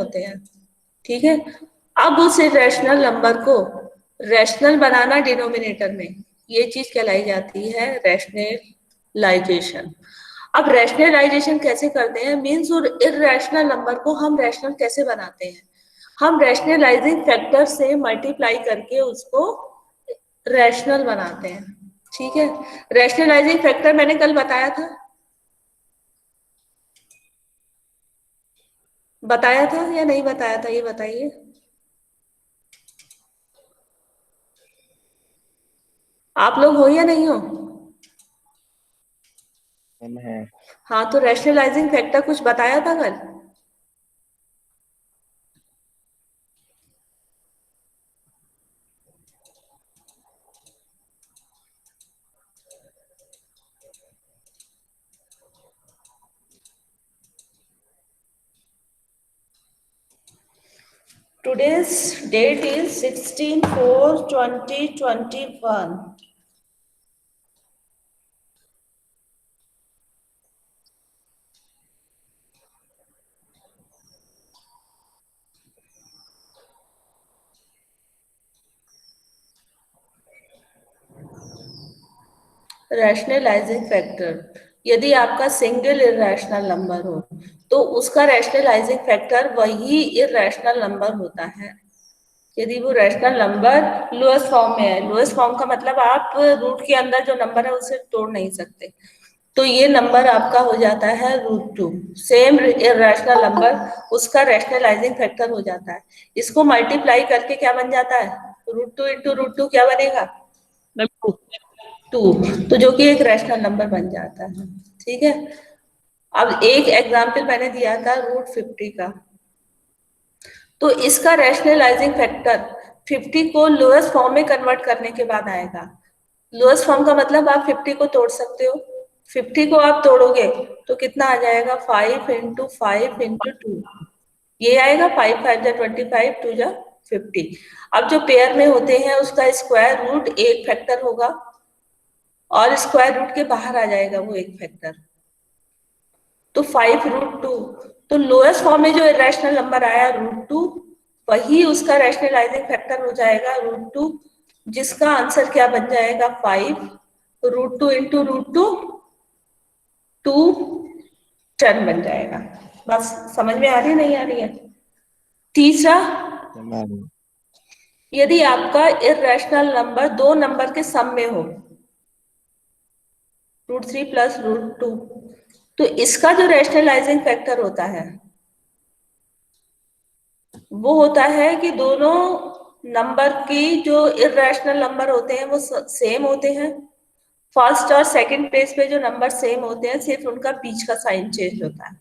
होते हैं, ठीक है। अब उस इरेशनल नंबर को रैशनल बनाना डिनोमिनेटर में, ये चीज कहलाई जाती है रैशनलाइजेशन। अब रैशनलाइजेशन कैसे करते हैं, मीन्स और इरेशनल नंबर को हम रैशनल कैसे बनाते हैं, हम रैशनलाइजिंग फैक्टर से मल्टीप्लाई करके उसको रैशनल बनाते हैं, ठीक है। रैशनलाइजिंग फैक्टर मैंने कल बताया था, बताया था या नहीं बताया था, ये बताइए। आप लोग हो या नहीं हो? है। हाँ, तो रैशनलाइजिंग फैक्टर कुछ बताया था कल? Today's date is 16/4/2021. Rationalising factor, यदि आपका सिंगल इरेशनल नंबर हो तो उसका रैशनलाइजिंग फैक्टर वही इरेशनल नंबर होता है। यदि वो रैशनल नंबर लोएस्ट फॉर्म में है, लोएस्ट फॉर्म का मतलब आप रूट के अंदर जो नंबर है उसे तोड़ नहीं सकते, तो ये नंबर आपका हो जाता है √2। सेम इरेशनल नंबर, उसका रैशनलाइजिंग फैक्टर हो जाता है। इसको मल्टीप्लाई करके क्या बन जाता है, √2 इंटू √2 क्या बनेगा, 2, तो जो कि एक रैशनल नंबर बन जाता है, ठीक है। अब एक एग्जाम्पल मैंने दिया था √50 का, तो इसका रैशनलाइजिंग फैक्टर 50 को लोएस्ट फॉर्म में कन्वर्ट करने के बाद आएगा। लोएस्ट फॉर्म का मतलब आप 50 को तोड़ सकते हो, 50 को आप तोड़ोगे तो कितना आ जाएगा, 5 इंटू 5 इंटू 2, ये आएगा 5 5 जा 25, 2 जा 50। अब जो पेयर में होते हैं उसका स्क्वायर रूट एक फैक्टर होगा और स्क्वायर रूट के बाहर आ जाएगा वो एक फैक्टर, तो 5√2, तो लोएस्ट फॉर्म में जो इरेशनल नंबर आया √2 वही उसका रैशनलाइजिंग फैक्टर हो जाएगा √2, जिसका आंसर क्या बन जाएगा, 5 √2 इंटू √2, 2 10 बन जाएगा। बस समझ में आ रही है नहीं आ रही है? तीसरा, यदि आपका इरेशनल नंबर दो नंबर के सम में हो, √3 प्लस √2, तो इसका जो रैशनलाइजिंग फैक्टर होता है वो होता है कि दोनों नंबर की जो इरेशनल नंबर होते हैं वो सेम होते हैं। फर्स्ट और सेकंड प्लेस पे जो नंबर सेम होते हैं, सिर्फ उनका बीच का साइन चेंज होता है,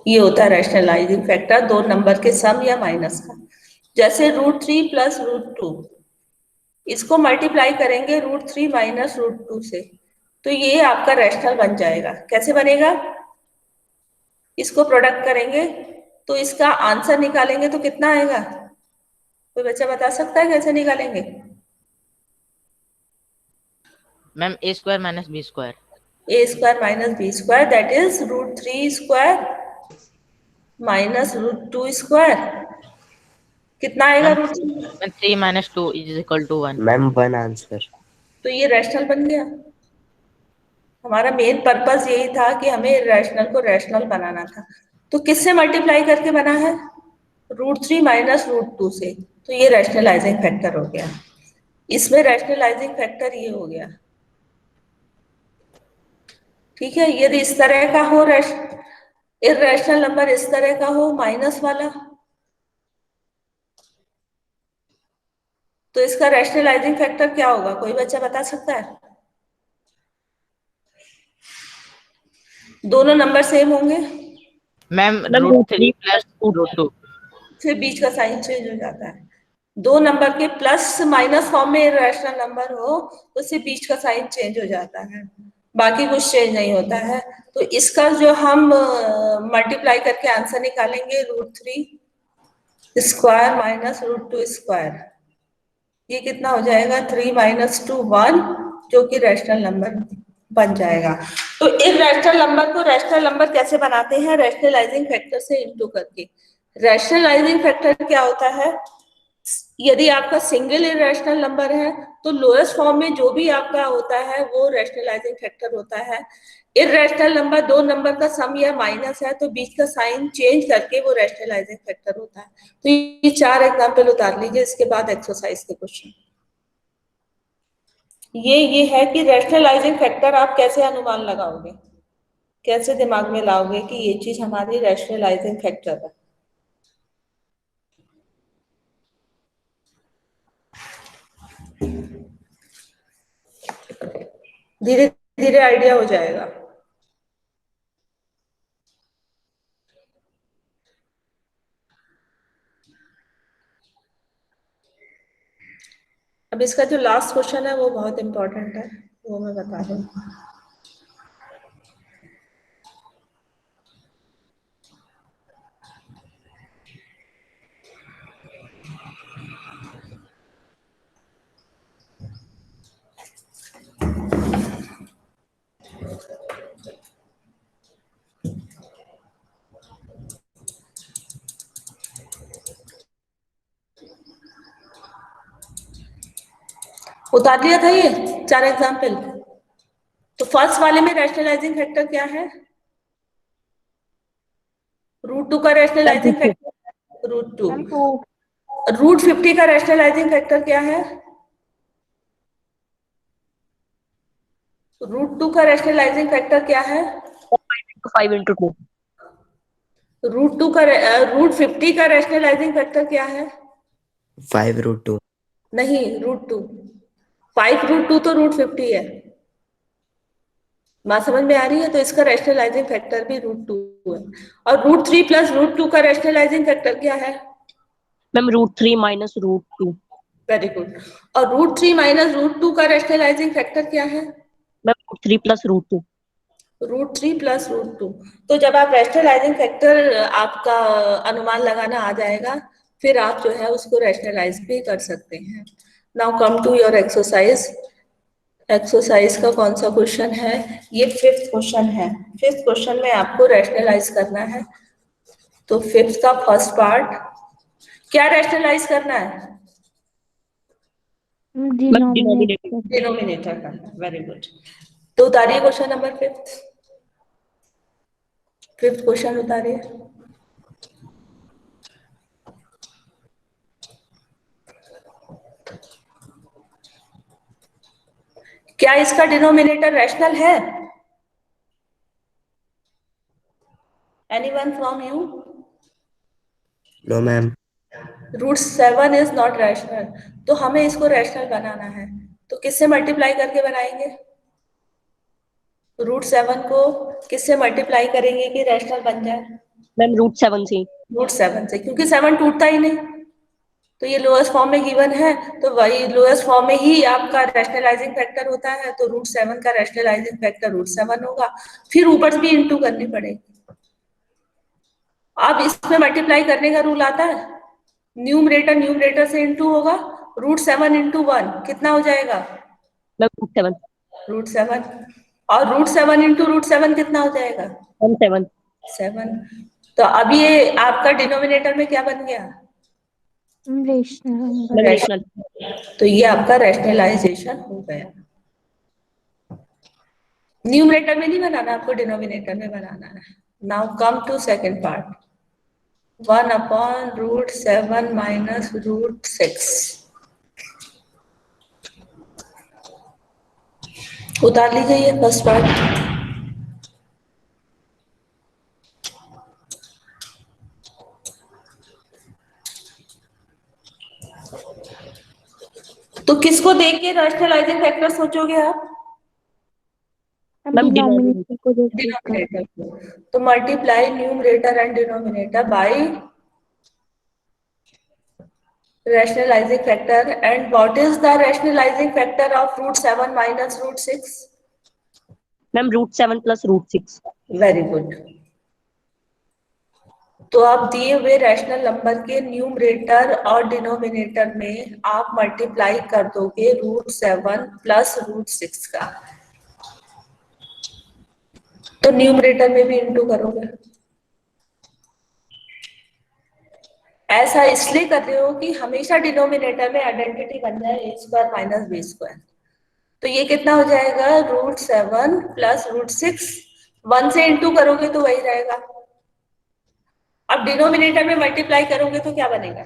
ये होता है रैशनलाइजिंग फैक्टर दो नंबर के सम या माइनस का। जैसे √3 प्लस √2, इसको मल्टीप्लाई करेंगे √3 माइनस √2 से, तो ये आपका रैशनल बन जाएगा। कैसे बनेगा, इसको प्रोडक्ट करेंगे तो इसका आंसर निकालेंगे तो कितना आएगा, कोई बच्चा बता सकता है कैसे निकालेंगे? Ma'am a² minus b², a² minus b² that is √3² minus √2², कितना आएगा ma'am √3? 3 minus 2 is equal to 1। Ma'am 1 answer. तो ये रैशनल बन गया। हमारा मेन पर्पस यही था कि हमें रैशनल को रैशनल बनाना था, तो किससे मल्टीप्लाई करके बना है, √3 माइनस √2 से, तो ये रैशनलाइजिंग फैक्टर हो गया। इसमें रैशनलाइजिंग फैक्टर ये हो गया, ठीक है। यदि इस तरह का हो इरेशनल नंबर, इस तरह का हो माइनस वाला, तो इसका रैशनलाइजिंग फैक्टर क्या होगा, कोई बच्चा बता सकता है? दोनों नंबर सेम होंगे, मैम √3 प्लस √2। फिर बीच का साइन चेंज हो जाता है। दो नंबर के प्लस माइनस फॉर्म में रैशनल नंबर हो तो सिर्फ बीच का साइन चेंज हो जाता है, बाकी कुछ चेंज नहीं होता है। तो इसका जो हम मल्टीप्लाई करके आंसर निकालेंगे √3² माइनस √2², ये कितना हो जाएगा, 3 माइनस 2 1, जो कि रैशनल नंबर बन जाएगा। तो इर्रेशनल नंबर को रैशनल नंबर कैसे बनाते हैं? रैशनलाइजिंग फैक्टर से इनटू करके। रैशनलाइजिंग फैक्टर क्या होता है? यदि आपका सिंगल इरेशनल नंबर है तो लोएस्ट फॉर्म में जो भी आपका होता है वो रैशनलाइजिंग फैक्टर होता है। इरेशनल नंबर दो नंबर का सम या माइनस है तो बीच का साइन चेंज करके वो रैशनलाइजिंग फैक्टर होता है। तो ये 4 एग्जांपल उतार लीजिए, इसके बाद एक्सरसाइज के क्वेश्चन। ये है कि रैशनलाइजिंग फैक्टर आप कैसे अनुमान लगाओगे, कैसे दिमाग में लाओगे कि ये चीज हमारी रैशनलाइजिंग फैक्टर है। धीरे धीरे आइडिया हो जाएगा। अब इसका जो लास्ट क्वेश्चन है वो बहुत इंपॉर्टेंट है, वो मैं बता दूं। उतार लिया था ये 4 एग्जाम्पल। तो फर्स्ट वाले में रैशनलाइजिंग फैक्टर क्या है? √2 का रैशनलाइजिंग फैक्टर √2। √50 का रैशनलाइजिंग फैक्टर क्या है? √2 का रैशनलाइजिंग फैक्टर क्या है? 5 into 2। √2 का √50 का रैशनलाइजिंग फैक्टर क्या है? 5√2। नहीं, √2। 5√2 तो √50 है। बात समझ में आ रही है? तो इसका रैशनलाइजिंग फैक्टर भी √2 है। और √3 प्लस √2 का रैशनलाइजिंग फैक्टर क्या है? Ma'am √3 minus √2। Very good. और √3 माइनस √2 का रैशनलाइजिंग फैक्टर क्या है? Ma'am √3 plus √2। √3 प्लस √2। तो जब आप रैशनलाइजिंग फैक्टर आपका अनुमान लगाना आ जाएगा, फिर आप जो है उसको रैशनलाइज भी कर सकते हैं। Now come to your exercise. Exercise का कौन सा क्वेश्चन है? ये 5th क्वेश्चन है। 5th क्वेश्चन में आपको रैशनलाइज करना है। तो 5th का फर्स्ट पार्ट क्या रैशनलाइज करना है? डिनोमिनेटर करना है। Very good. तो उतारिए क्वेश्चन नंबर 5th क्वेश्चन उतारिए। क्या इसका डिनोमिनेटर रैशनल है? Anyone from you? No ma'am. √7 is not rational. तो हमें इसको रैशनल बनाना है, तो किससे मल्टीप्लाई करके बनाएंगे? √7 को किससे मल्टीप्लाई करेंगे कि रैशनल बन जाए? मैम √7 से। √7 से, क्योंकि 7 टूटता ही नहीं। तो ये लोएस्ट फॉर्म में गिवन है, तो वही लोएस्ट फॉर्म में ही आपका रैशनलाइजिंग फैक्टर होता है। तो √7 का रैशनलाइजिंग फैक्टर √7 होगा। फिर ऊपर भी इंटू करनी पड़ेगी। अब इसमें मल्टीप्लाई करने का रूल आता है, न्यूमरेटर से इंटू होगा। √7 इंटू 1 कितना हो जाएगा? मैम √7। √7। और √7 इंटू √7 कितना हो जाएगा? 7। 7। तो अब ये आपका डिनोमिनेटर में क्या बन गया? रैशनल। तो ये आपका रैशनलाइजेशन हो गया। न्यूमरेटर में नहीं बनाना, आपको डिनोमिनेटर में बनाना है। Now come to second part. 1/√7 minus √6। उतार लीजिए ये फर्स्ट पार्ट। तो किसको देख के रैशनलाइजिंग फैक्टर सोचोगे आप? मैम डिनोमिनेटर को देख के। डिनोमिनेटर को। तो multiply numerator and denominator bye rationalizing factor. And what is the rationalizing factor of √7 minus √6? Ma'am √7 plus √6। Very good. तो आप दिए हुए रैशनल नंबर के न्यूमरेटर और डिनोमिनेटर में आप मल्टीप्लाई कर दोगे √7 प्लस √6 का। तो न्यूमरेटर में भी इंटू करोगे। ऐसा इसलिए कर रहे हो कि हमेशा डिनोमिनेटर में आइडेंटिटी बन जाए ए स्क्वायर माइनस बी स्क्वायर। तो ये कितना हो जाएगा, √7 प्लस √6, 1 से इंटू करोगे तो वही रहेगा। अब डिनोमिनेटर में मल्टीप्लाई करोगे तो क्या बनेगा?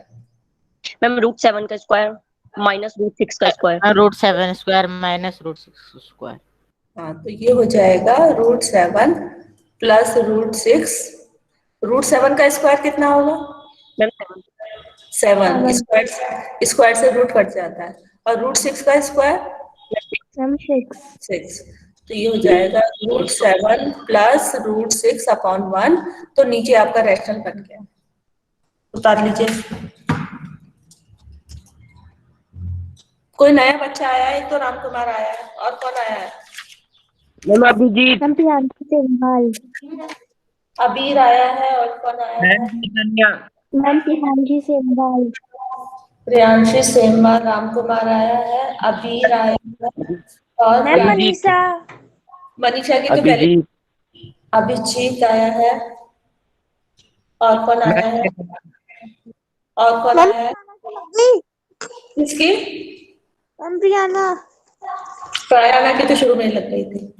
मैम √7 का स्क्वायर माइनस √6 का स्क्वायर। √7 square minus √6 square. हाँ, तो ये हो जाएगा √7 प्लस √6। √7 का स्क्वायर कितना होगा? मैम 7। स्क्वायर से रूट कट जाता है। और √6 का स्क्वायर? 6। तो ये हो जाएगा √7 प्लस √6 अपॉन 1। तो नीचे आपका रैशनल बन गया। उतार लीजिए। कोई नया बच्चा आया है? एक तो राम कुमार आया है, और कौन आया है? मैम अभिजीत। अबीर आया है, और कौन आया है? प्रियांशी सेमवा, राम कुमार आया है, अबीर आया है, और मनीषा की तो पहले। अभिजीत आया है, और कौन आया है? और कौन आया है? किसकी? प्रयाना की तो शुरू में लग गई थी।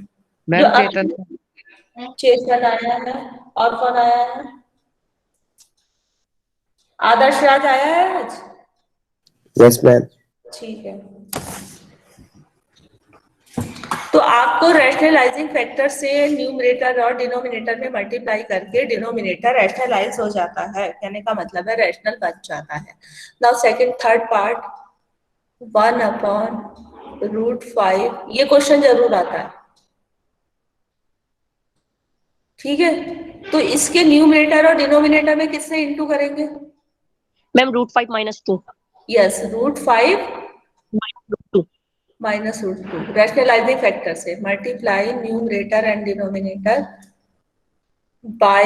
जो चेतन आया है, और कौन आया है? आदर्श राज आया है आज? Yes ma'am. ठीक है। तो आपको रैशनलाइजिंग फैक्टर से न्यूमरेटर और डिनोमिनेटर में मल्टीप्लाई करके डिनोमिनेटर रैशनलाइज हो जाता है। कहने का मतलब है रैशनल बन जाता है। Now second third part, 1/√5। ये क्वेश्चन जरूर आता है, ठीक है। तो इसके न्यूमरेटर और डिनोमिनेटर में किससे इंटू करेंगे? Ma'am √5 minus 2। Yes, √5 2 minus √2। Rationalising factor से multiply numerator and denominator by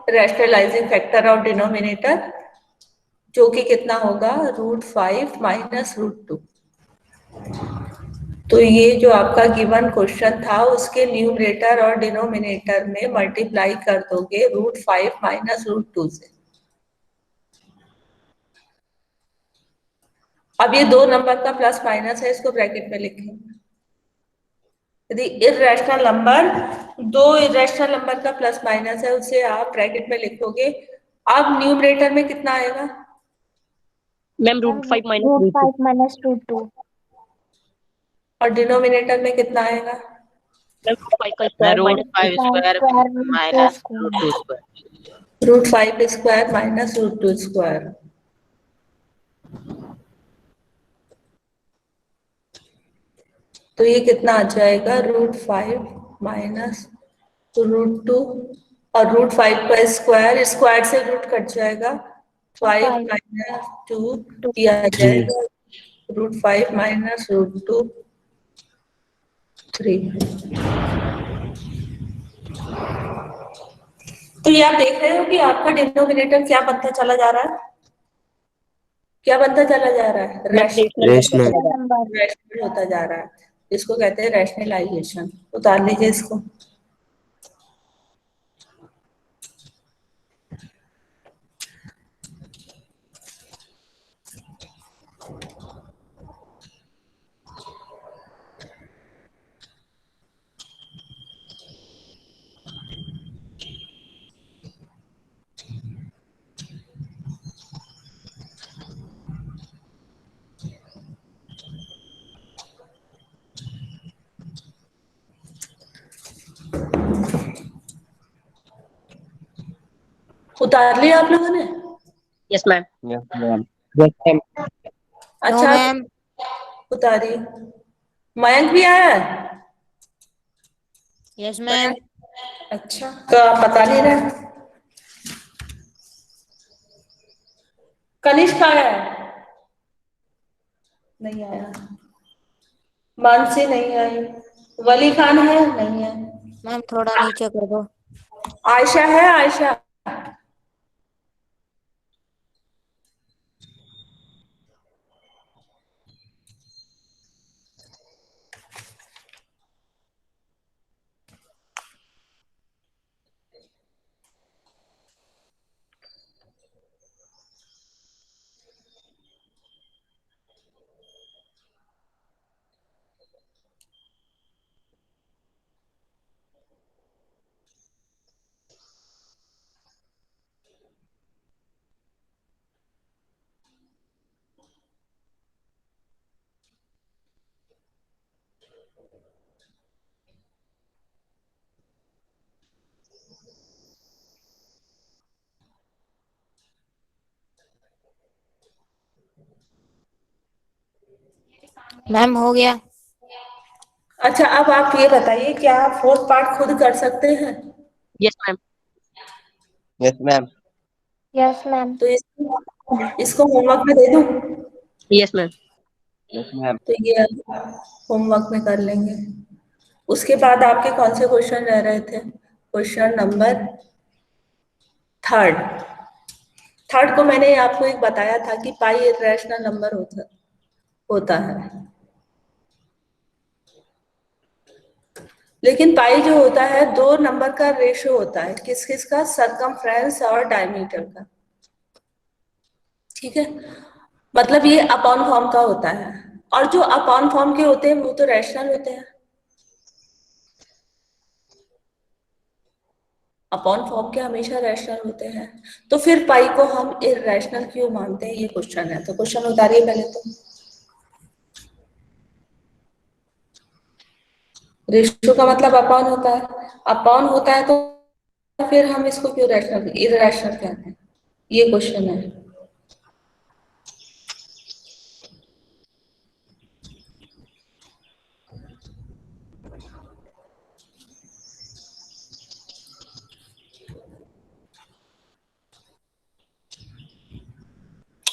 rationalising factor of denominator, जो कि कितना होगा, √5 माइनस √2। तो ये जो आपका गिवन क्वेश्चन था उसके न्यूमरेटर और डिनोमिनेटर में मल्टीप्लाई कर दोगे √5 माइनस √2 से। अब ये 2 नंबर का प्लस माइनस है, इसको ब्रैकेट में लिखेंगे। यदि इर्रेशनल नंबर, 2 इर्रेशनल नंबर का प्लस माइनस है, उसे आप ब्रैकेट में लिखोगे। अब न्यूमरेटर में कितना आएगा? Ma'am √5 minus √2। और डिनोमिनेटर में कितना आएगा? मैम √5 का square minus √5 square minus √2 square. √5 square minus √2 square. तो ये कितना आ जाएगा, √5 माइनस √2, और √5 का स्क्वायर, स्क्वायर से रूट कट जाएगा, 5 माइनस 2, ये आ जाएगा √5 माइनस √2 3। तो ये आप देख रहे हो कि आपका डिनोमिनेटर क्या बनता चला जा रहा है? क्या बनता चला जा रहा है? रैशनल। रैशनल होता जा रहा है। इसको कहते हैं रैशनलाइजेशन। उतार लीजिए इसको। उतार लिया आप लोगों ने? Yes ma'am. अच्छा, उतारिए। मयंक भी आया है? Yes ma'am. अच्छा, तो आप बता नहीं रहे। कनिष्क आया है? नहीं आया। मानसी नहीं आई। वली खान है? नहीं है। मैम थोड़ा नीचे कर दो। आयशा है? आयशा? मैम हो गया। अच्छा, अब आप ये बताइए, क्या आप फोर्थ पार्ट खुद कर सकते हैं? Yes, ma'am. Yes, ma'am. Yes ma'am. तो इसको होमवर्क में दे दूं? Yes, ma'am. Yes, ma'am. तो ये होमवर्क में कर लेंगे। उसके बाद आपके कौन से क्वेश्चन रह रहे थे? Question number third. थर्ड को मैंने आपको एक बताया था कि पाई इरेशनल नंबर होता है, लेकिन पाई जो होता है दो नंबर का रेशियो होता है। किस किस का? सरकमफ्रेंस और डायमीटर का। ठीक है, मतलब ये अपॉन फॉर्म का होता है, और जो अपॉन फॉर्म के होते हैं वो तो रैशनल होते हैं। अपॉन फॉर्म के हमेशा रैशनल होते हैं, तो फिर पाई को हम इरेशनल क्यों मानते हैं? ये क्वेश्चन है, तो क्वेश्चन उतारिए पहले। तो रेशियो का मतलब अपॉन होता है, अपॉन होता है, तो फिर हम इसको क्यों रैशनल इरेशनल कहते हैं? ये क्वेश्चन है।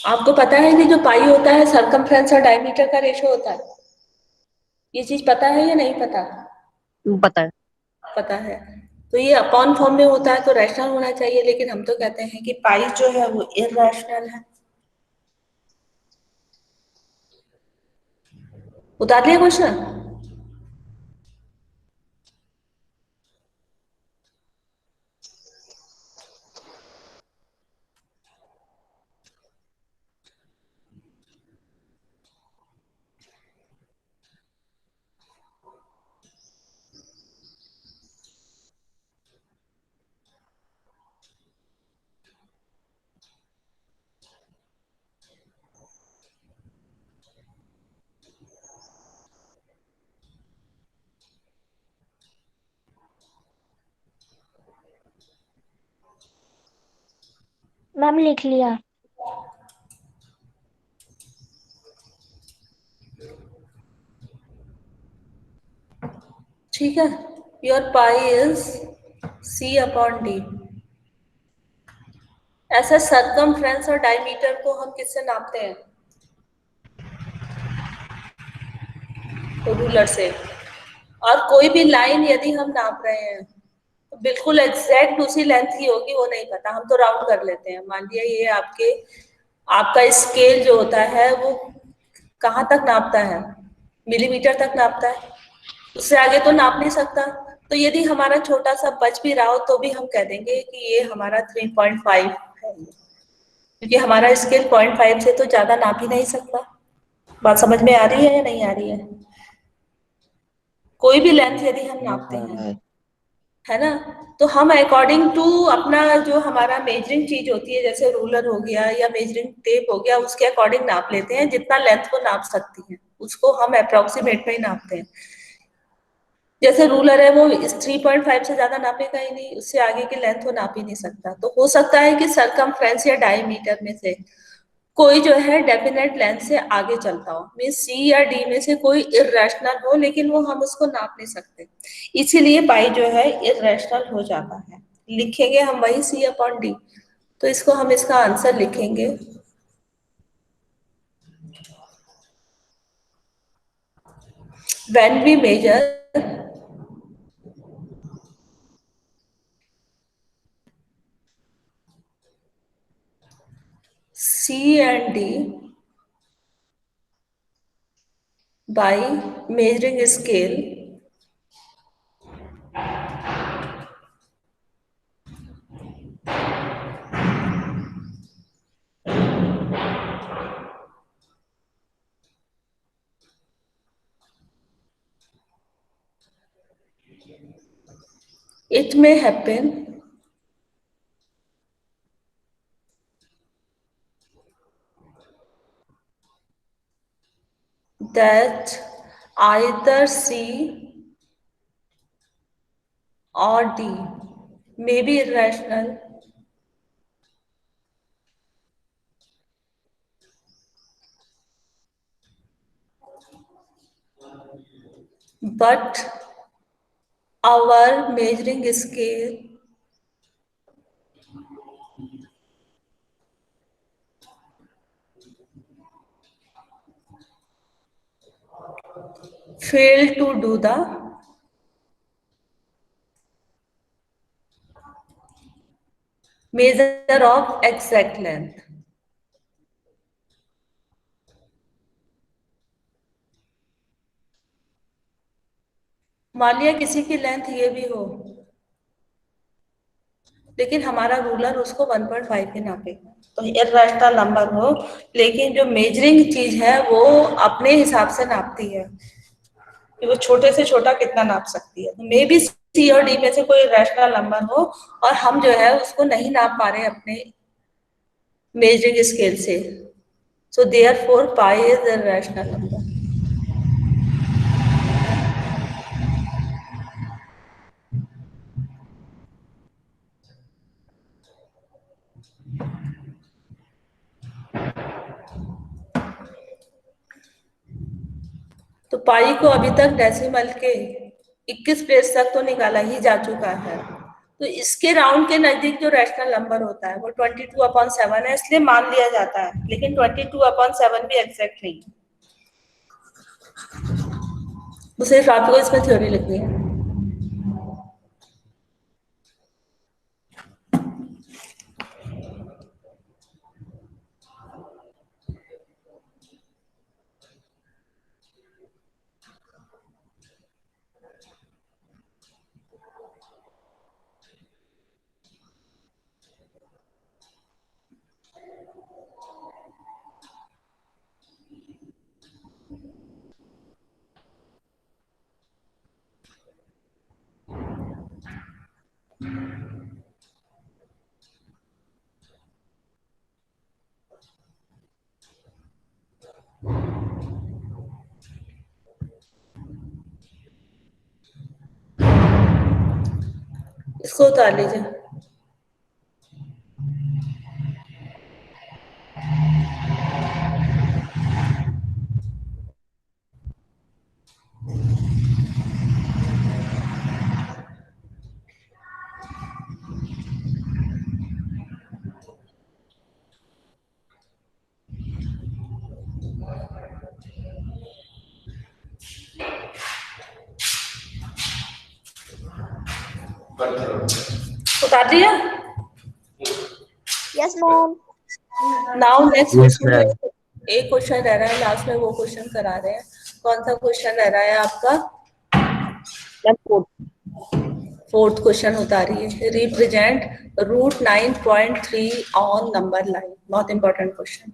आपको पता है कि जो पाई होता है सरकमफ्रेंस और डायमीटर का रेशियो होता है? ये चीज पता है या नहीं पता? पता है। पता है। तो ये अपॉन फॉर्म में होता है तो रैशनल होना चाहिए, लेकिन हम तो कहते हैं कि पाई जो है वो इरैशनल है। उतार लिया क्वेश्चन? मैम लिख लिया। ठीक है, your pi is C upon D. ऐसा सरकमफ्रेंस और डायमीटर को हम किससे नापते हैं? तो रूलर से। और कोई भी लाइन यदि हम नाप रहे हैं तो बिल्कुल एग्जैक्ट उसी लेंथ की होगी, वो नहीं पता, हम तो राउंड कर लेते हैं। मान लिया ये आपका स्केल जो होता है वो कहाँ तक नापता है? मिलीमीटर तक नापता है, उससे आगे तो नाप नहीं सकता। तो यदि हमारा छोटा सा बच भी रहा हो तो भी हम कह देंगे कि ये हमारा 3.5 है, क्योंकि हमारा स्केल 0.5 से तो ज्यादा नाप ही नहीं सकता। बात समझ में आ रही है या नहीं आ रही है? कोई भी लेंथ यदि हम नापते हैं, है ना, तो हम अकॉर्डिंग टू अपना जो हमारा मेजरिंग चीज होती है, जैसे रूलर हो गया या मेजरिंग टेप हो गया, उसके अकॉर्डिंग नाप लेते हैं। जितना लेंथ वो नाप सकती है उसको हम अप्रोक्सीमेट में ही नापते हैं। जैसे रूलर है वो इस 3.5 से ज्यादा नापेगा ही नहीं, उससे आगे की लेंथ वो नाप ही नहीं सकता। तो हो सकता है कि सरकमफ्रेंस या डायमीटर में से कोई जो है डेफिनेट लेंथ से आगे चलता हो, मीन सी या डी में से कोई इरेशनल हो, लेकिन वो हम उसको नाप नहीं सकते, इसीलिए पाई जो है इरेशनल हो जाता है। लिखेंगे हम वही सी अपॉन डी। तो इसको हम इसका आंसर लिखेंगे when we measure C and D by measuring scale, it may happen that either C or D may be irrational, but our measuring scale failed to do the measure of exact length. मान लिया किसी की length ये भी हो, लेकिन हमारा ruler उसको 1.5 ही नापेगा, तो इर्रेशनल नंबर हो, लेकिन जो मेजरिंग चीज है वो अपने हिसाब से नापती है कि वो छोटे से छोटा कितना नाप सकती है। मे बी सी और डी में से कोई रैशनल नंबर हो और हम जो है उसको नहीं नाप पा रहे अपने मेजरिंग स्केल से, so therefore pi is a rational number. तो पाई को अभी तक डेसिमल के 21 प्लेस तक तो निकाला ही जा चुका है, तो इसके राउंड के नजदीक जो रैशनल नंबर होता है वो 22/7 है, इसलिए मान लिया जाता है, लेकिन 22/7 भी एग्जैक्ट नहीं है। तो सिर्फ आपको इसमें थ्योरी लिखनी है। इसको उतार लीजिए। उतार दिया? Yes, ma'am. Now next Yes, question, ma'am. एक क्वेश्चन रह रहा है, लास्ट में वो क्वेश्चन करा रहे हैं। कौन सा क्वेश्चन रह रहा है आपका? फोर्थ क्वेश्चन उतारिए। Represent root 9.3 on number line. बहुत इंपॉर्टेंट क्वेश्चन,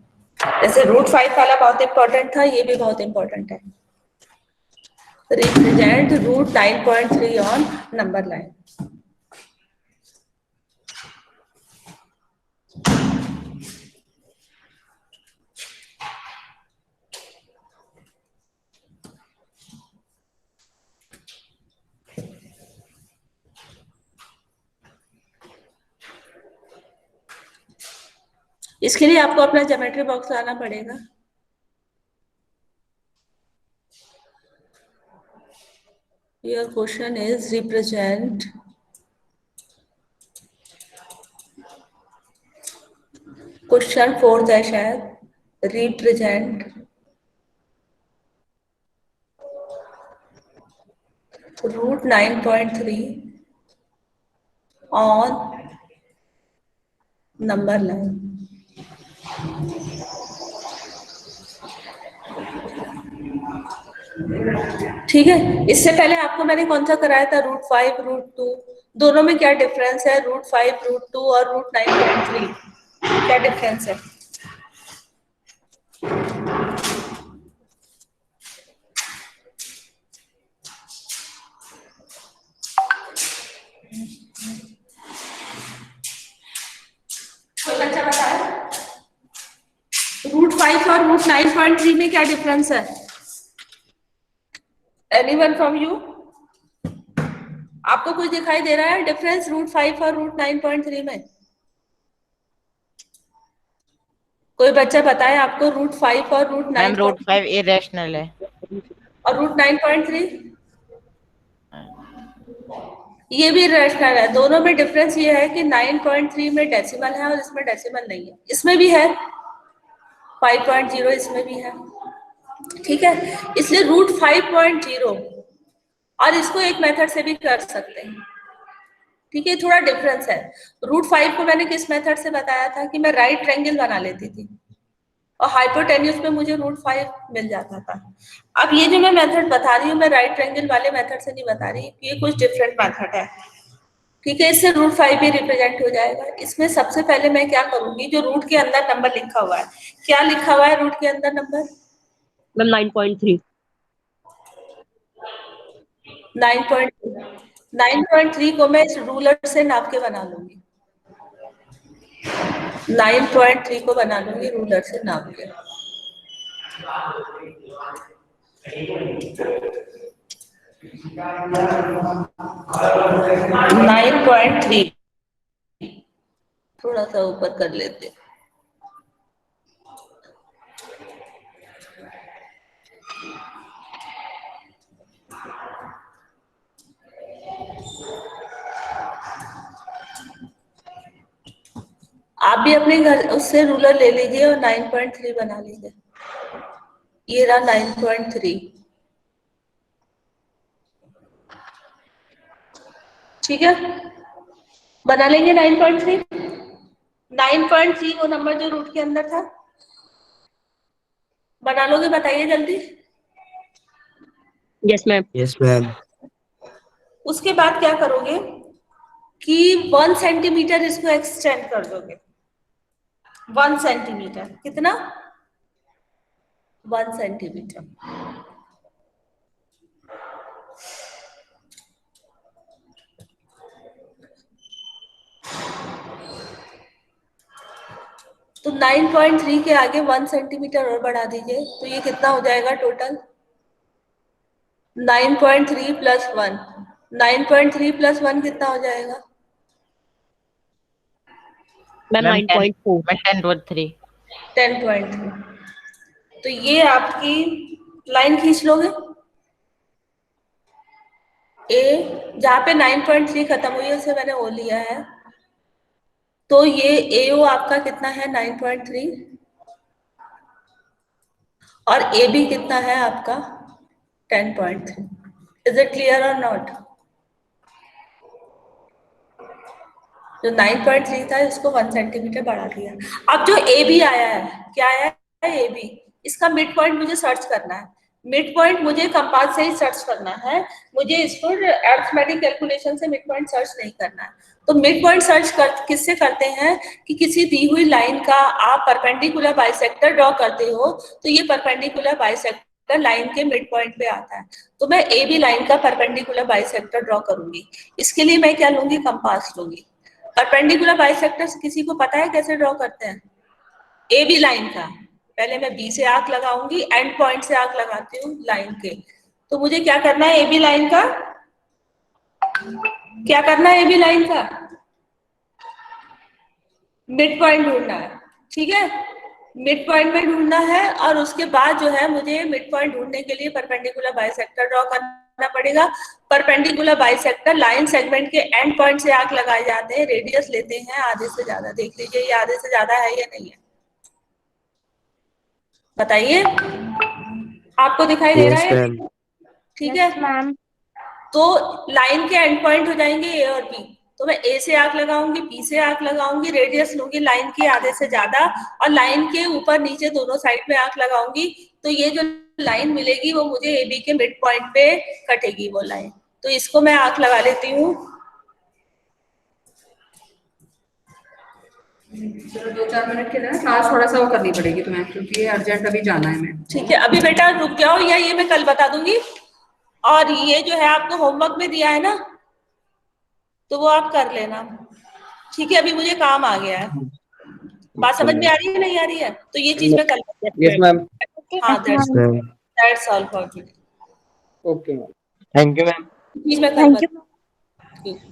जैसे रूट 5 वाला बहुत इंपॉर्टेंट था, ये भी बहुत इंपॉर्टेंट है। Represent root 9.3 on number line. इसके लिए आपको अपना ज्योमेट्री बॉक्स लाना पड़ेगा। Your question is represent question 4 है शायद। Represent root 9.3 on number line. ठीक है, इससे पहले आपको मैंने कौन सा कराया था? Root 5, root 2। दोनों में क्या डिफरेंस है? रूट 5, रूट 2 और रूट 9.3, क्या डिफरेंस है? कोई बच्चा बताए रूट 5 और रूट 9.3 में क्या डिफरेंस है? Anyone from you? आपको कुछ दिखाई दे रहा है डिफरेंस √5 और √9.3 में? कोई बच्चा बताए आपको √5 और मैम √9 √5 इरेशनल है और √9.3 ये भी इरेशनल है। दोनों में डिफरेंस ये है कि 9.3 में डेसिमल है और इसमें डेसिमल नहीं है। इसमें भी है 5.0, इसमें भी है, ठीक है। इसलिए √5.0 और इसको एक मेथड से भी कर सकते हैं, ठीक है। थोड़ा डिफरेंस है। √5 को मैंने किस मेथड से बताया था कि मैं राइट ट्रायंगल बना लेती थी और हाइपोटेन्यूज में मुझे √5 मिल जाता था। अब ये जो मैं मेथड बता रही हूँ, मैं राइट ट्रायंगल वाले मेथड से नहीं बता रही, ये कुछ डिफरेंट मेथड है, ठीक है। इससे √5 भी रिप्रेजेंट हो जाएगा। इसमें सबसे पहले मैं क्या करूंगी, जो रूट के अंदर नंबर लिखा हुआ है, क्या लिखा हुआ है रूट के अंदर नंबर? मैम 9.3। 9.3 को मैं इस रूलर से नाप के बना लूंगी। 9.3 को बना लूंगी रूलर से नाप के। नाइन पॉइंट थ्री थोड़ा सा ऊपर कर लेते। आप भी अपने घर उससे रूलर ले लीजिए और 9.3 बना लीजिए। ये रहा 9.3, ठीक है। बना लेंगे 9.3। 9.3 वो नंबर जो रूट के अंदर था, बना लोगे? बताइए जल्दी। Yes ma'am. Yes ma'am. उसके बाद क्या करोगे कि 1 सेंटीमीटर इसको एक्सटेंड कर दोगे। 1 सेंटीमीटर, कितना? 1 सेंटीमीटर। तो 9.3 के आगे 1 सेंटीमीटर और बढ़ा दीजिए, तो ये कितना हो जाएगा टोटल? 9.3 प्लस 1, 9.3 प्लस 1 कितना हो जाएगा? मैम 9.4। मैं 10.3। 10.3। तो ये आपकी लाइन खींच लोगे ए, जहां पे 9.3 खत्म हुई है उसे मैंने ओ लिया है, तो ये AO आपका कितना है? 9.3। और AB कितना है आपका? 10.3। इज इट क्लियर और नॉट? जो 9.3 था इसको 1 सेंटीमीटर बढ़ा दिया। अब जो AB आया है, क्या आया है AB? इसका मिड पॉइंट मुझे सर्च करना है। मिड पॉइंट मुझे कंपास से ही सर्च करना है, मुझे इसको अरिथमेटिक कैलकुलेशन से मिड पॉइंट सर्च नहीं करना है। तो मिड पॉइंट सर्च किससे करते हैं कि किसी दी हुई लाइन का आप परपेंडिकुलर बाइसेक्टर ड्रॉ करते हो, तो ये परपेंडिकुलर बाइसेक्टर लाइन के मिड पॉइंट पे आता है। तो मैं AB लाइन का परपेंडिकुलर बाइसेक्टर ड्रॉ करूंगी। इसके लिए मैं क्या लूंगी? कंपास लूंगी। परपेंडिकुलर बाइसेक्टर किसी को पता है कैसे ड्रॉ करते हैं? AB लाइन का पहले मैं B से आर्क लगाऊंगी, एंड पॉइंट से आर्क लगाती हूँ लाइन के। तो मुझे क्या करना है? AB लाइन का क्या करना है? AB लाइन का मिड पॉइंट ढूंढना है, ठीक है। मिड पॉइंट में ढूंढना है और उसके बाद जो है मुझे मिड पॉइंट ढूंढने के लिए परपेंडिकुलर बाइसेक्टर ड्रॉ करना पड़ेगा। परपेंडिकुलर बाइसेक्टर लाइन सेगमेंट के एंड पॉइंट से आर्क लगाए जाते हैं, रेडियस लेते हैं आधे से ज्यादा। देख लीजिए ये आधे से ज्यादा है या नहीं है, बताइए। आपको दिखाई दे रहा यस है? मैम। ठीक है। मैम। तो लाइन के एंड पॉइंट हो जाएंगे A और B। तो मैं A से आर्क लगाऊंगी, B से आर्क लगाऊंगी, रेडियस लूंगी लाइन के आधे से ज्यादा और लाइन के ऊपर नीचे दोनों साइड में आर्क लगाऊंगी। तो ये जो लाइन मिलेगी वो मुझे AB के मिड पॉइंट पे कटेगी वो लाइन। तो इसको मैं आर्क लगा लेती हूँ। चलो 2-4 मिनट के लिए ना क्लास थोड़ा सा वो करनी पड़ेगी तुम्हें, क्योंकि ये अर्जेंट अभी जाना है मैं। ठीक है, अभी बेटा रुक जाओ, या ये मैं कल बता दूंगी। और ये जो है आपको होमवर्क में दिया है ना, तो वो आप कर लेना, ठीक है। अभी मुझे काम आ गया है। बात समझ में आ रही है नहीं आ रही है? तो ये चीज मैं कल। Yes ma'am. हाँ, Yes, ma'am. That's all for today. Okay ma'am. Thank you ma'am. बीच में थैंक यू। ठीक।